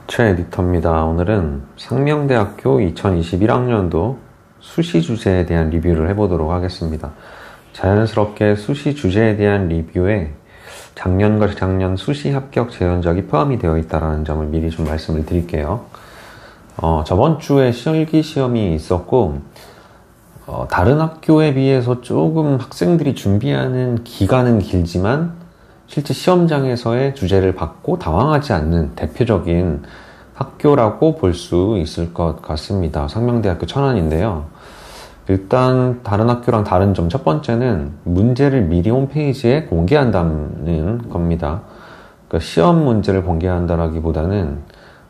최 에디터입니다. 오늘은 상명대학교 2021학년도 수시 주제에 대한 리뷰를 해보도록 하겠습니다. 자연스럽게 수시 주제에 대한 리뷰에 작년과 재작년 수시 합격 재현적이 포함이 되어 있다는 점을 미리 좀 말씀을 드릴게요. 저번 주에 실기 시험이 있었고 다른 학교에 비해서 조금 학생들이 준비하는 기간은 길지만 실제 시험장에서의 주제를 받고 당황하지 않는 대표적인 학교라고 볼 수 있을 것 같습니다. 상명대학교 천안인데요. 일단 다른 학교랑 다른 점 첫 번째는 문제를 미리 홈페이지에 공개한다는 겁니다. 그러니까 시험 문제를 공개한다라기보다는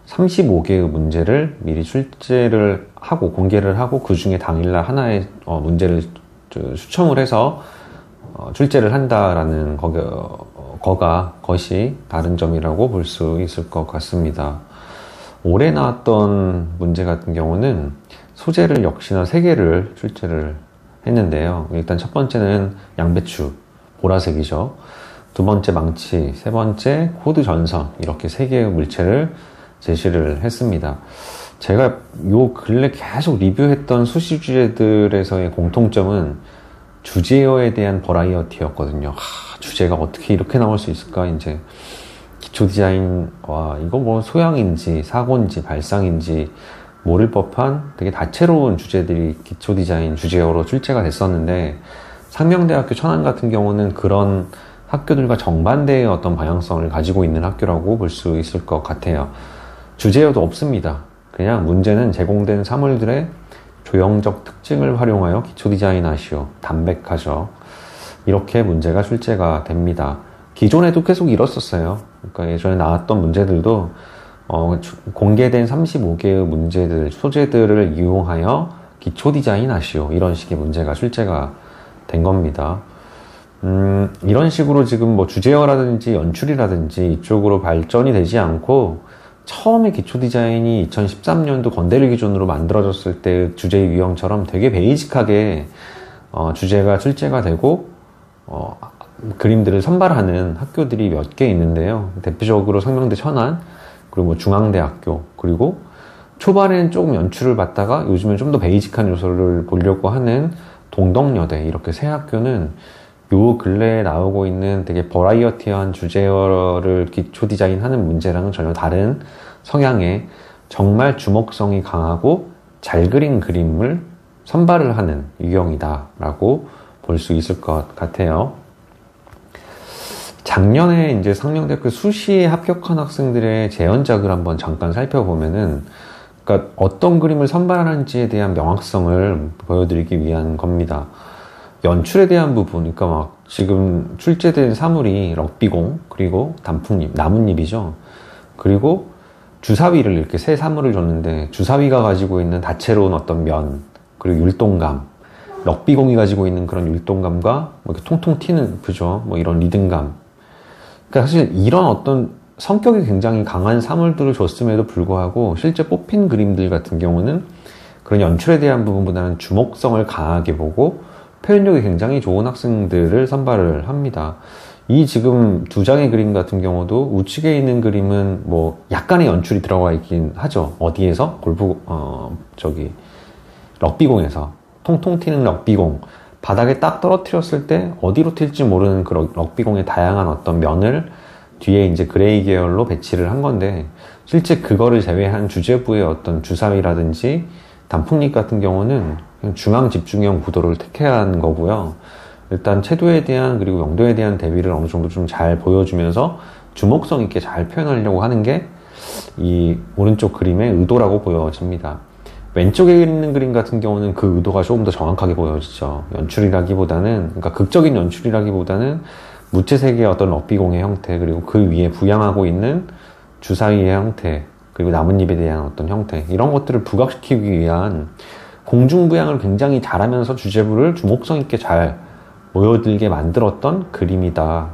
35개의 문제를 미리 출제를 하고 공개를 하고 그 중에 당일날 하나의 문제를 추첨을 해서 출제를 한다라는 것이 다른 점이라고 볼 수 있을 것 같습니다. 올해 나왔던 문제 같은 경우는 소재를 역시나 3개를 출제를 했는데요. 일단 첫 번째는 양배추, 보라색이죠. 두 번째 망치, 세 번째 코드 전선, 이렇게 3개의 물체를 제시를 했습니다. 제가 요 근래 계속 리뷰했던 수시 주제들에서의 공통점은 주제어에 대한 버라이어티였거든요. 주제가 어떻게 이렇게 나올 수 있을까? 이제 기초 디자인, 이거 뭐 소양인지 사고인지 발상인지 모를 법한 되게 다채로운 주제들이 기초 디자인 주제어로 출제가 됐었는데, 상명대학교 천안 같은 경우는 그런 학교들과 정반대의 어떤 방향성을 가지고 있는 학교라고 볼 수 있을 것 같아요. 주제어도 없습니다. 그냥 문제는 제공된 사물들의 조형적 특징을 활용하여 기초 디자인 하시오. 담백하죠. 이렇게 문제가 출제가 됩니다. 기존에도 계속 이뤘었어요. 그러니까 예전에 나왔던 문제들도 공개된 35개의 문제들, 소재들을 이용하여 기초 디자인 하시오. 이런 식의 문제가 출제가 된 겁니다. 이런 식으로 지금 뭐 주제어라든지 연출이라든지 이쪽으로 발전이 되지 않고, 처음에 기초 디자인이 2013년도 건대리 기준으로 만들어졌을 때 주제의 유형처럼 되게 베이직하게 주제가 출제가 되고 그림들을 선발하는 학교들이 몇 개 있는데요. 대표적으로 상명대 천안, 그리고 뭐 중앙대학교, 그리고 초반에는 조금 연출을 받다가 요즘엔 좀 더 베이직한 요소를 보려고 하는 동덕여대, 이렇게 세 학교는 요 근래에 나오고 있는 되게 버라이어티한 주제어를 기초 디자인하는 문제랑은 전혀 다른 성향의 정말 주목성이 강하고 잘 그린 그림을 선발을 하는 유형이다 라고 볼 수 있을 것 같아요. 작년에 이제 상명대학교 수시에 합격한 학생들의 재현작을 한번 잠깐 살펴보면은, 그러니까 어떤 그림을 선발하는지에 대한 명확성을 보여드리기 위한 겁니다. 연출에 대한 부분, 그러니까 막 지금 출제된 사물이 럭비공, 그리고 단풍잎, 나뭇잎이죠. 그리고 주사위를 이렇게 새 사물을 줬는데 주사위가 가지고 있는 다채로운 어떤 면, 그리고 율동감, 럭비공이 가지고 있는 그런 율동감과 뭐 이렇게 통통 튀는, 그죠? 뭐 이런 리듬감. 그러니까 사실 이런 어떤 성격이 굉장히 강한 사물들을 줬음에도 불구하고 실제 뽑힌 그림들 같은 경우는 그런 연출에 대한 부분보다는 주목성을 강하게 보고 표현력이 굉장히 좋은 학생들을 선발을 합니다. 이 지금 2장의 그림 같은 경우도 우측에 있는 그림은 뭐 약간의 연출이 들어가 있긴 하죠. 어디에서? 럭비공에서. 통통 튀는 럭비공. 바닥에 딱 떨어뜨렸을 때 어디로 튈지 모르는 그 럭비공의 다양한 어떤 면을 뒤에 이제 그레이 계열로 배치를 한 건데, 실제 그거를 제외한 주제부의 어떤 주사위라든지 단풍잎 같은 경우는 그냥 중앙 집중형 구도를 택해야 하는 거고요. 일단 채도에 대한, 그리고 영도에 대한 대비를 어느 정도 좀 잘 보여주면서 주목성 있게 잘 표현하려고 하는 게 이 오른쪽 그림의 의도라고 보여집니다. 왼쪽에 있는 그림 같은 경우는 그 의도가 조금 더 정확하게 보여지죠. 연출이라기보다는, 그러니까 극적인 연출이라기보다는 무채색의 어떤 럭비공의 형태, 그리고 그 위에 부양하고 있는 주사위의 형태, 그리고 나뭇잎에 대한 어떤 형태, 이런 것들을 부각시키기 위한 공중부양을 굉장히 잘하면서 주제부를 주목성 있게 잘 보여들게 만들었던 그림이다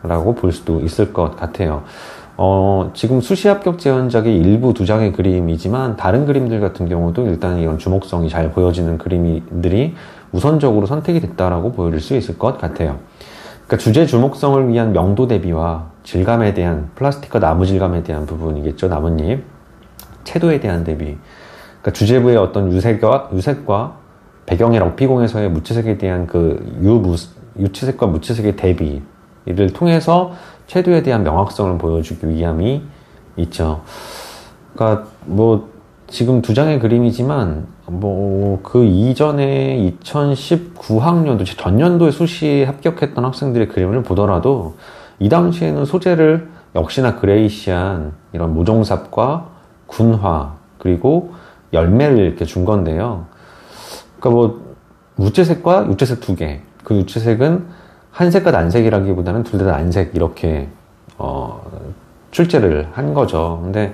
라고 볼 수도 있을 것 같아요. 지금 수시 합격 재현작의 일부 2장의 그림이지만 다른 그림들 같은 경우도 일단 이런 주목성이 잘 보여지는 그림들이 우선적으로 선택이 됐다라고 보여줄 수 있을 것 같아요. 그러니까 주제 주목성을 위한 명도 대비와 질감에 대한, 플라스틱과 나무 질감에 대한 부분이겠죠. 나뭇잎. 채도에 대한 대비. 그러니까 주제부의 어떤 유색과 배경의 럭비공에서의 무채색에 대한 유채색과 무채색의 대비를 통해서 채도에 대한 명확성을 보여주기 위함이 있죠. 그러니까 지금 두 장의 그림이지만 그 이전에 2019학년도 전년도에 수시에 합격했던 학생들의 그림을 보더라도 이 당시에는 소재를 역시나 그레이시한 이런 모종삽과 군화 그리고 열매를 이렇게 준 건데요. 그러니까 무채색과 유채색 두 개. 그 유채색은 한색과 난색이라기보다는 둘 다 난색 이렇게 출제를 한 거죠. 근데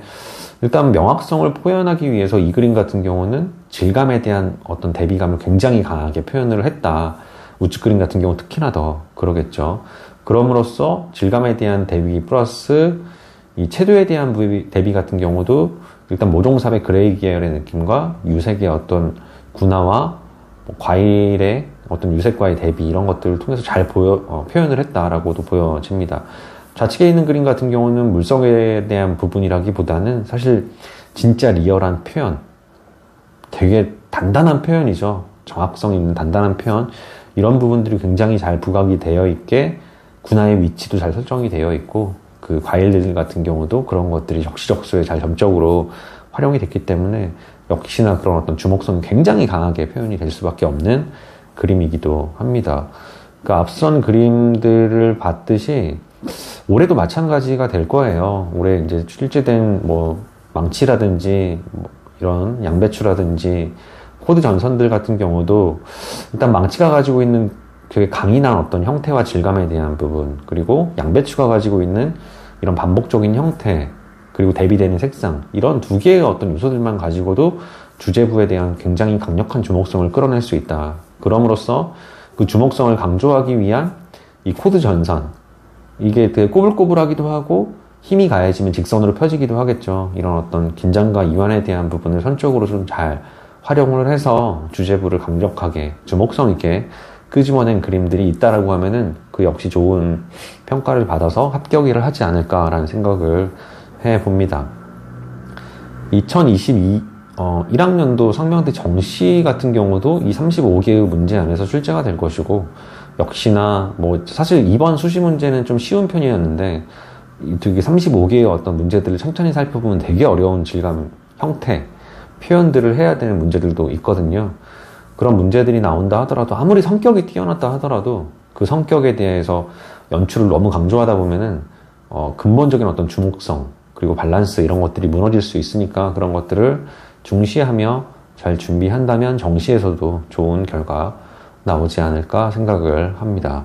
일단 명확성을 표현하기 위해서 이 그림 같은 경우는 질감에 대한 어떤 대비감을 굉장히 강하게 표현을 했다. 우측 그림 같은 경우 특히나 더 그러겠죠. 그럼으로써 질감에 대한 대비 플러스 이 채도에 대한 대비 같은 경우도 일단 모종삽의 그레이 계열의 느낌과 유색의 어떤 군화와 과일의 어떤 유색과의 대비 이런 것들을 통해서 잘 표현을 했다라고도 보여집니다. 좌측에 있는 그림 같은 경우는 물성에 대한 부분이라기보다는 사실 진짜 리얼한 표현, 되게 단단한 표현이죠. 정확성 있는 단단한 표현, 이런 부분들이 굉장히 잘 부각이 되어 있게 군화의 위치도 잘 설정이 되어 있고 그 과일들 같은 경우도 그런 것들이 적시적소에 잘 점적으로 활용이 됐기 때문에 역시나 그런 어떤 주목성이 굉장히 강하게 표현이 될 수밖에 없는 그림이기도 합니다. 그러니까 앞선 그림들을 봤듯이 올해도 마찬가지가 될 거예요. 올해 이제 출제된 망치라든지 이런 양배추라든지 코드 전선들 같은 경우도 일단 망치가 가지고 있는 되게 강인한 어떤 형태와 질감에 대한 부분, 그리고 양배추가 가지고 있는 이런 반복적인 형태, 그리고 대비되는 색상, 이런 두 개의 어떤 요소들만 가지고도 주제부에 대한 굉장히 강력한 주목성을 끌어낼 수 있다. 그럼으로써 그 주목성을 강조하기 위한 이 코드 전선, 이게 되게 꼬불꼬불하기도 하고 힘이 가해지면 직선으로 펴지기도 하겠죠. 이런 어떤 긴장과 이완에 대한 부분을 선적으로 좀 잘 활용을 해서 주제부를 강력하게 주목성 있게 끄집어낸 그림들이 있다라고 하면은 그 역시 좋은 평가를 받아서 합격을 하지 않을까라는 생각을 해봅니다. 1학년도 성명대 정시 같은 경우도 이 35개의 문제 안에서 출제가 될 것이고, 역시나 사실 이번 수시 문제는 좀 쉬운 편이었는데 되게 35개의 어떤 문제들을 천천히 살펴보면 되게 어려운 질감, 형태, 표현들을 해야 되는 문제들도 있거든요. 그런 문제들이 나온다 하더라도 아무리 성격이 뛰어났다 하더라도 그 성격에 대해서 연출을 너무 강조하다 보면은 근본적인 어떤 주목성 그리고 밸런스 이런 것들이 무너질 수 있으니까 그런 것들을 중시하며 잘 준비한다면 정시에서도 좋은 결과 나오지 않을까 생각을 합니다.